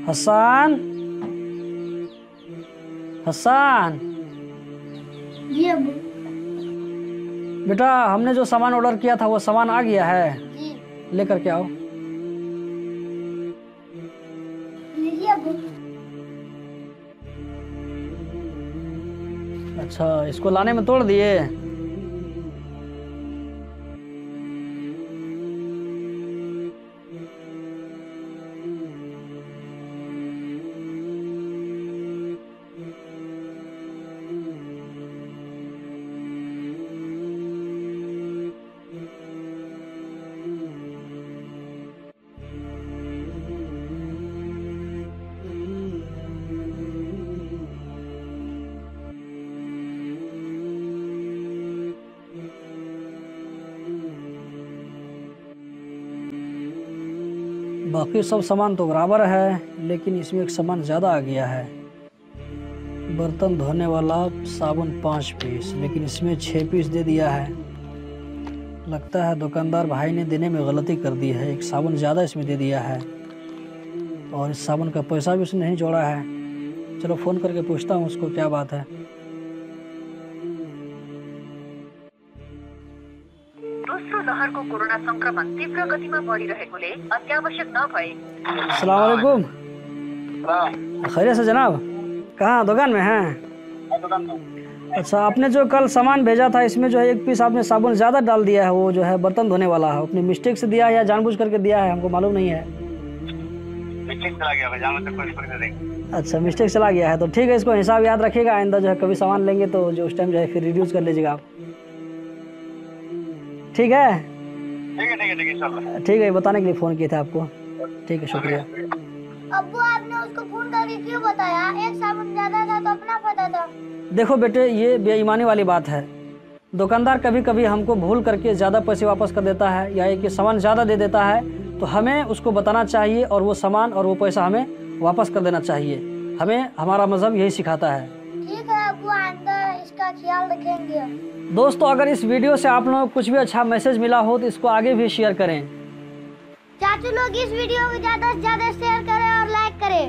हसन, हसन जी अब्बू। बेटा, हमने जो सामान ऑर्डर किया था वो सामान आ गया है, जी लेकर के आओ। लीजिए अब्बू। अच्छा, इसको लाने में तोड़ दिए। बाकी सब सामान तो बराबर है, लेकिन इसमें एक सामान ज़्यादा आ गया है। बर्तन धोने वाला साबुन 5 पीस, लेकिन इसमें 6 पीस दे दिया है। लगता है दुकानदार भाई ने देने में गलती कर दी है, एक साबुन ज़्यादा इसमें दे दिया है और इस साबुन का पैसा भी उसने नहीं जोड़ा है। चलो फ़ोन करके पूछता हूँ उसको क्या बात है। दोस्रो लहरको कोरोना संक्रमण तीव्र गतिमा बढिरहेकोले अत्यावश्यक नभए। अस्सलाम वालेकुम। खैरियत से जनाब? कहाँ, दुकान में हैं? अच्छा, आपने जो कल सामान भेजा था इसमें जो है 1 पीस आपने साबुन ज़्यादा डाल दिया है, वो जो है बर्तन धोने वाला है। अपनी मिस्टेक से दिया है या जानबूझ करके दिया है, हमको मालूम नहीं है। मिस्टेक चला गया भाई, तो कोई फर्क नहीं। अच्छा, मिस्टेक चला गया है तो ठीक है, इसको हिसाब याद रखिएगा। आइंदा जो है कभी सामान लेंगे तो जो उस टाइम जो है फिर रिड्यूस कर लीजिएगा आप। ठीक है? इंशाल्लाह। ठीक है, बताने के लिए फ़ोन किया था आपको। ठीक है, शुक्रिया। अब्बू आपने उसको फोन करके क्यों बताया? एक साबुन ज्यादा था तो अपना पता था। देखो बेटे, ये बेईमानी वाली बात है। दुकानदार कभी कभी हमको भूल करके ज़्यादा पैसे वापस कर देता है या एक सामान ज़्यादा दे देता है, तो हमें उसको बताना चाहिए और वो सामान और वो पैसा हमें वापस कर देना चाहिए। हमें हमारा मज़हब यही सिखाता है। ठीक है अब्बू, आइंदा इसका ख्याल रखेंगे। दोस्तों, अगर इस वीडियो से आप लोगों को कुछ भी अच्छा मैसेज मिला हो तो इसको आगे भी शेयर करें। चाचू लोग इस वीडियो को ज्यादा से ज्यादा शेयर करें और लाइक करें।